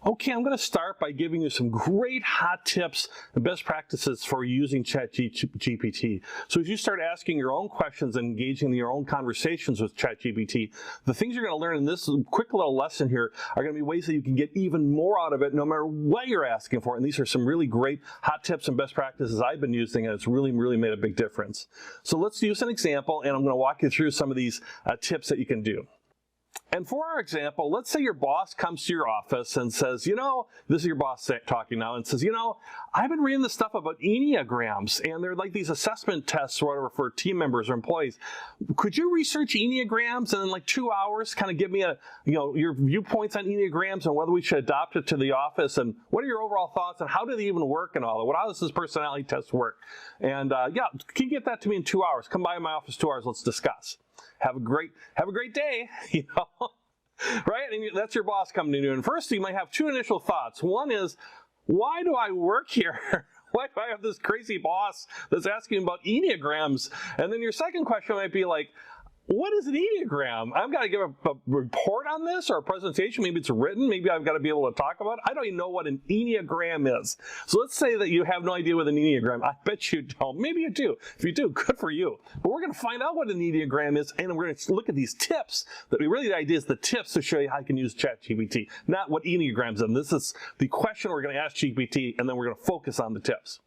Okay, I'm going to start by giving you some great hot tips and best practices for using ChatGPT. So as you start asking your own questions and engaging in your own conversations with ChatGPT, the things you're going to learn in this quick little lesson here are going to be ways that you can get even more out of it no matter what you're asking for. And these are some really great hot tips and best practices I've been using, and it's really made a big difference. So let's use an example, and I'm going to walk you through some of these tips that you can do. And for our example, let's say your boss comes to your office and says, this is your boss talking now, and says, I've been reading this stuff about Enneagrams, and they're like these assessment tests or whatever for team members or employees. Could you research Enneagrams and in like 2 hours kind of give me your viewpoints on Enneagrams and whether we should adopt it to the office, and what are your overall thoughts, and how do they even work and all that? How does this personality test work? And can you get that to me in 2 hours? Come by my office 2 hours, let's discuss. Have a great day, right? And that's your boss coming to you. And first, you might have two initial thoughts. One is, why do I work here? Why do I have this crazy boss that's asking about Enneagrams? And then your second question might be like, what is an Enneagram? I've got to give a report on this or a presentation. Maybe it's written. Maybe I've got to be able to talk about it. I don't even know what an Enneagram is. So let's say that you have no idea what an Enneagram. I bet you don't. Maybe you do. If you do, good for you. But we're going to find out what an Enneagram is, and we're going to look at these tips. Really, the idea is the tips to show you how you can use ChatGPT, not what Enneagrams are. This is the question we're going to ask GPT, and then we're going to focus on the tips.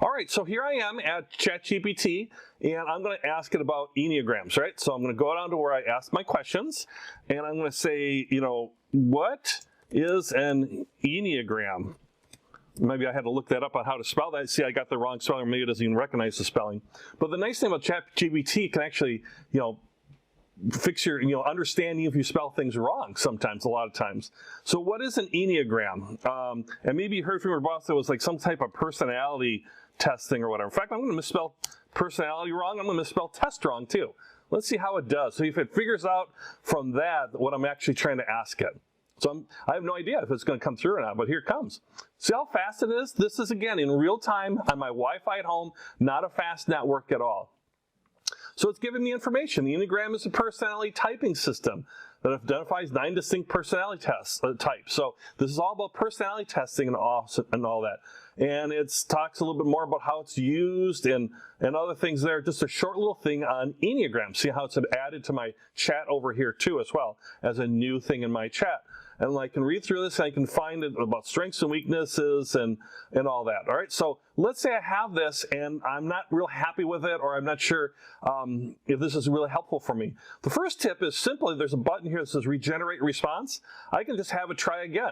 All right, so here I am at ChatGPT, and I'm going to ask it about Enneagrams, right? So I'm going to go down to where I ask my questions, and I'm going to say, what is an Enneagram? Maybe I had to look that up on how to spell that. See, I got the wrong spelling, or maybe it doesn't even recognize the spelling. But the nice thing about ChatGPT can actually, fix your, understanding if you spell things wrong sometimes, a lot of times. So what is an Enneagram? And maybe you heard from your boss that was like some type of personality testing or whatever. In fact, I'm going to misspell personality wrong. I'm going to misspell test wrong too. Let's see how it does. So if it figures out from that what I'm actually trying to ask it. So I have no idea if it's going to come through or not, but here it comes. See how fast it is? This is, again, in real time on my Wi-Fi at home, not a fast network at all. So it's giving me information. The Enneagram is a personality typing system that identifies 9 distinct personality types. So this is all about personality testing and all that. And it talks a little bit more about how it's used and other things there. Just a short little thing on Enneagram. See how it's added to my chat over here too as well as a new thing in my chat. And I can read through this and I can find it about strengths and weaknesses and all that. All right, so let's say I have this and I'm not real happy with it, or I'm not sure if this is really helpful for me. The first tip is simply, there's a button here that says regenerate response. I can just have it try again.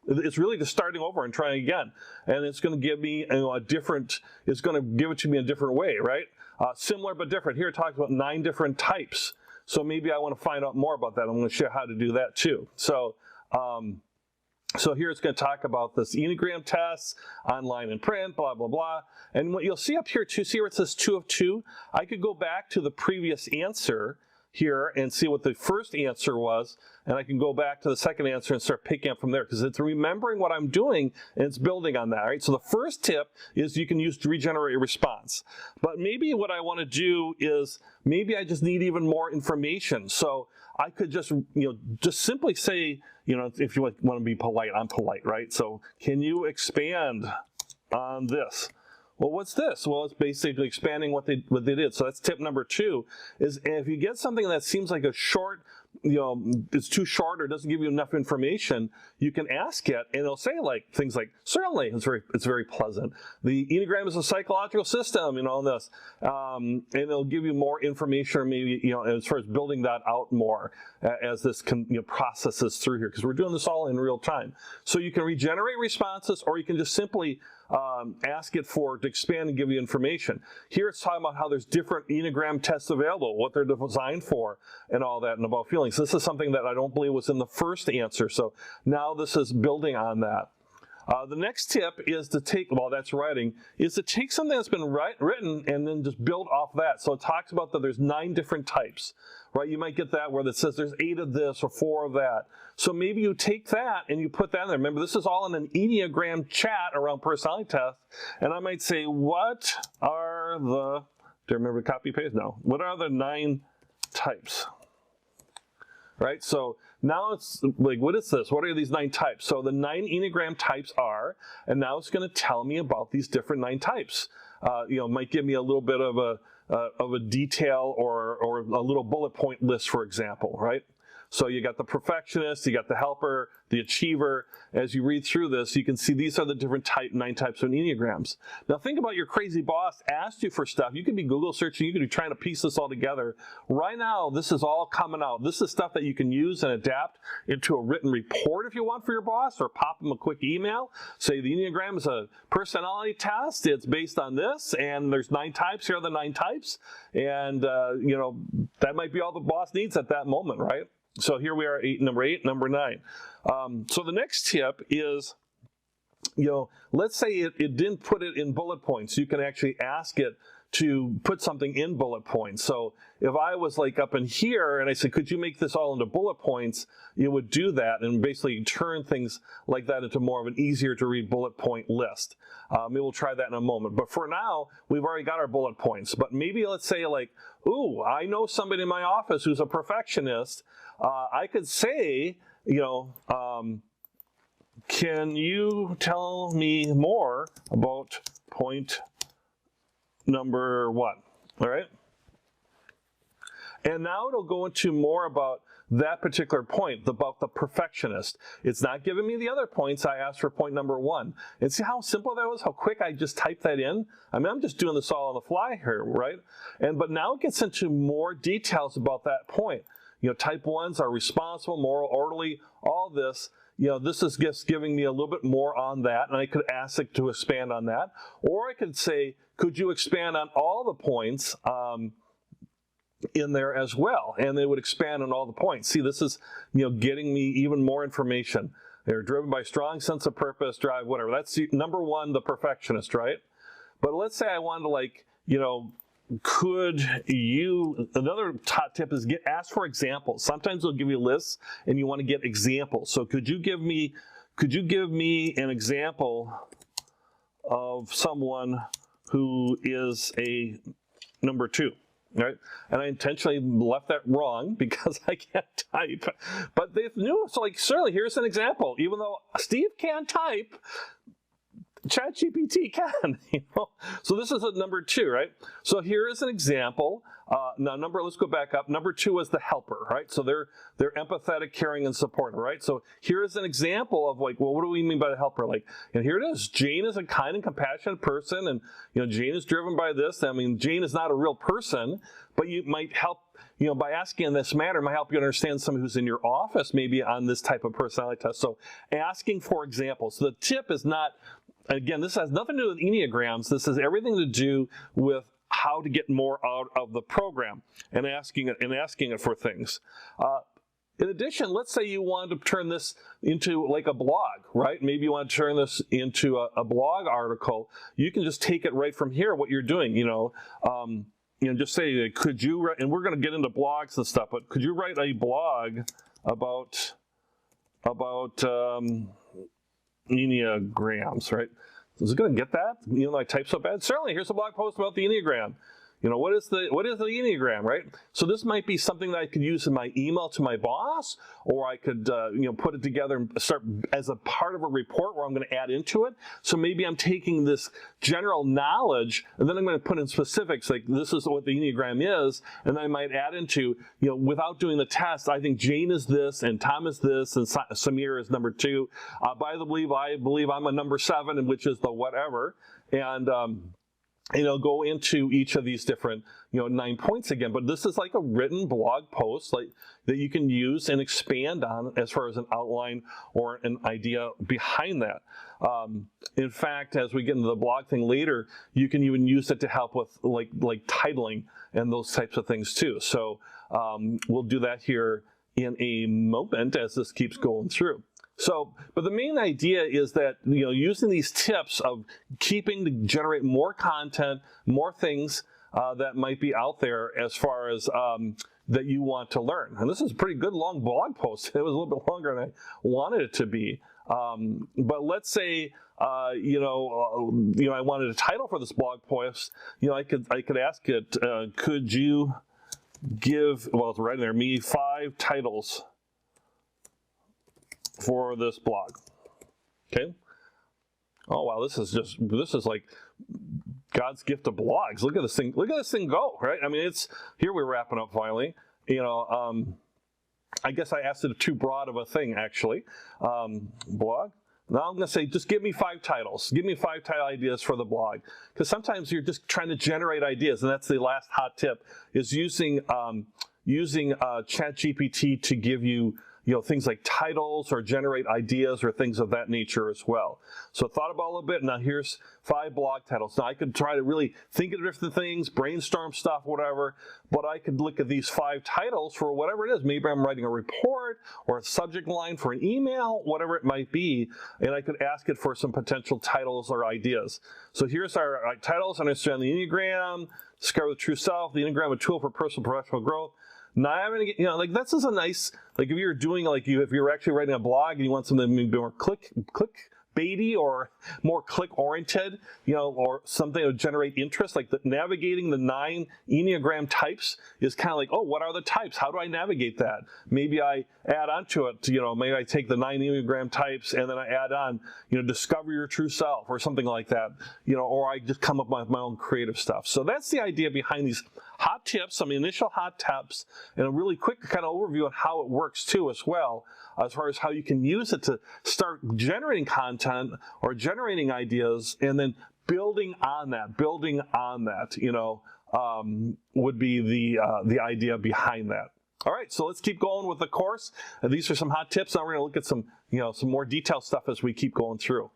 It's really just starting over and trying again. And it's going to give me it's going to give it to me in a different way, right? Similar but different. Here it talks about 9 different types. So maybe I want to find out more about that. I'm going to show you how to do that too. So here it's going to talk about this Enneagram tests, online and print, blah, blah, blah. And what you'll see up here too, see where it says 2 of 2? I could go back to the previous answer here and see what the first answer was, and I can go back to the second answer and start picking up from there, because it's remembering what I'm doing and it's building on that, right? So the first tip is you can use to regenerate a response. But maybe what I want to do is, maybe I just need even more information. So I could just simply say, if you want to be polite, I'm polite, right? So can you expand on this? Well, what's this? Well, it's basically expanding what they did. So that's tip number 2, is if you get something that seems like a short, it's too short or doesn't give you enough information, you can ask it and it'll say things like, certainly, it's very pleasant. The Enneagram is a psychological system, all this. And it'll give you more information, or maybe, as far as building that out more as this processes through here, because we're doing this all in real time. So you can regenerate responses, or you can just simply ask it to expand and give you information. Here it's talking about how there's different Enneagram tests available, what they're designed for, and all that, and about feelings. This is something that I don't believe was in the first answer, so now this is building on that. The next tip is to take, that's writing, is to take something that's been written and then just build off that. So it talks about that there's 9 different types, right? You might get that where it says there's 8 of this or 4 of that. So maybe you take that and you put that in there. Remember, this is all in an Enneagram chat around personality tests. And I might say, what are the, do you remember copy paste? No. What are the 9 types? Right? So Now it's like, what is this? What are these 9 types? So the 9 Enneagram types are, and now it's going to tell me about these different 9 types. Might give me a little bit of a detail or a little bullet point list, for example, right? So you got the perfectionist, you got the helper, the achiever. As you read through this, you can see these are the different 9 types of Enneagrams. Now think about your crazy boss asked you for stuff. You could be Google searching, you could be trying to piece this all together. Right now, this is all coming out. This is stuff that you can use and adapt into a written report if you want for your boss, or pop them a quick email. Say the Enneagram is a personality test. It's based on this, and there's 9 types. Here are the 9 types. And, that might be all the boss needs at that moment, right? So here we are, number 8, number 9. So the next tip is, let's say it didn't put it in bullet points. You can actually ask it to put something in bullet points. So if I was like up in here and I said, could you make this all into bullet points, it would do that and basically turn things like that into more of an easier to read bullet point list. Maybe we'll try that in a moment. But for now, we've already got our bullet points. But maybe let's say like, ooh, I know somebody in my office who's a perfectionist. I could say, can you tell me more about point number 1, all right? And now it'll go into more about that particular point, about the perfectionist. It's not giving me the other points. I asked for point number 1. And see how simple that was, how quick I just typed that in? I mean, I'm just doing this all on the fly here, right? But now it gets into more details about that point. Type 1s are responsible, moral, orderly, all this. This is just giving me a little bit more on that, and I could ask it to expand on that. Or I could say, could you expand on all the points in there as well? And they would expand on all the points. See, this is, getting me even more information. They're driven by strong sense of purpose, drive, whatever. That's number 1, the perfectionist, right? But let's say I wanted to could you, another top tip is ask for examples. Sometimes they'll give you lists and you want to get examples. So could you give me an example of someone who is a number 2, right? And I intentionally left that wrong because I can't type. But they knew, so like, certainly here's an example. Even though Steve can't type, ChatGPT can, So this is a number 2, right? So here is an example. Now let's go back up. Number 2 is the helper, right? So they're empathetic, caring, and supportive, right? So here is an example of like, well, what do we mean by the helper? Like, and here it is. Jane is a kind and compassionate person, and Jane is driven by this. I mean, Jane is not a real person, but you might help. By asking in this manner might help you understand someone who's in your office, maybe on this type of personality test. So asking for examples. So the tip is not. Again, this has nothing to do with Enneagrams. This has everything to do with how to get more out of the program and asking it for things. In addition, let's say you want to turn this into like a blog, right? Maybe you want to turn this into a blog article. You can just take it right from here, what you're doing, just say, could you write, and we're going to get into blogs and stuff, but could you write a blog about Enneagrams, right? Is it going to get that? I type so bad. Certainly, here's a blog post about the Enneagram. What is the Enneagram, right? So this might be something that I could use in my email to my boss, or I could, put it together and start as a part of a report where I'm going to add into it. So maybe I'm taking this general knowledge, and then I'm going to put in specifics, like this is what the Enneagram is, and then I might add into, without doing the test, I think Jane is this, and Tom is this, and Samir is number 2. I believe I'm a number 7, which is the whatever, and go into each of these different, 9 points again. But this is like a written blog post that you can use and expand on as far as an outline or an idea behind that. In fact, as we get into the blog thing later, you can even use it to help with like titling and those types of things too. So we'll do that here in a moment as this keeps going through. So, but the main idea is that, using these tips of keeping to generate more content, more things that might be out there as far as that you want to learn. And this is a pretty good long blog post. It was a little bit longer than I wanted it to be. But let's say, I wanted a title for this blog post. I could ask it, could you give, well, it's right in there, me 5 titles for this blog. Okay. Oh wow, this is like God's gift to blogs. Look at this thing. Look at this thing go, right? I mean, here we're wrapping up finally. You know, I guess I asked it too broad of a thing actually. Blog. Now I'm going to say, just give me 5 titles. Give me 5 title ideas for the blog, because sometimes you're just trying to generate ideas, and that's the last hot tip: is using ChatGPT to give you things like titles or generate ideas or things of that nature as well. So thought about a little bit. Now here's 5 blog titles. Now I could try to really think of different things, brainstorm stuff, whatever, but I could look at these 5 titles for whatever it is. Maybe I'm writing a report or a subject line for an email, whatever it might be, and I could ask it for some potential titles or ideas. So here's our titles: Understand the Enneagram, Discover the True Self, the Enneagram, a tool for personal and professional growth. Now I'm gonna get, like this is a nice, like if you're doing if you're actually writing a blog and you want something maybe more clickbaity or more click oriented, or something that would generate interest, like navigating the 9 Enneagram types is kind of like, oh, what are the types? How do I navigate that? Maybe I add onto it, maybe I take the 9 Enneagram types and then I add on, discover your true self or something like that, or I just come up with my own creative stuff. So that's the idea behind these hot tips, some initial hot tips, and a really quick kind of overview on how it works too as well, as far as how you can use it to start generating content or generating ideas, and then building on that, would be the idea behind that. All right, so let's keep going with the course. And these are some hot tips. Now we're going to look at some more detailed stuff as we keep going through.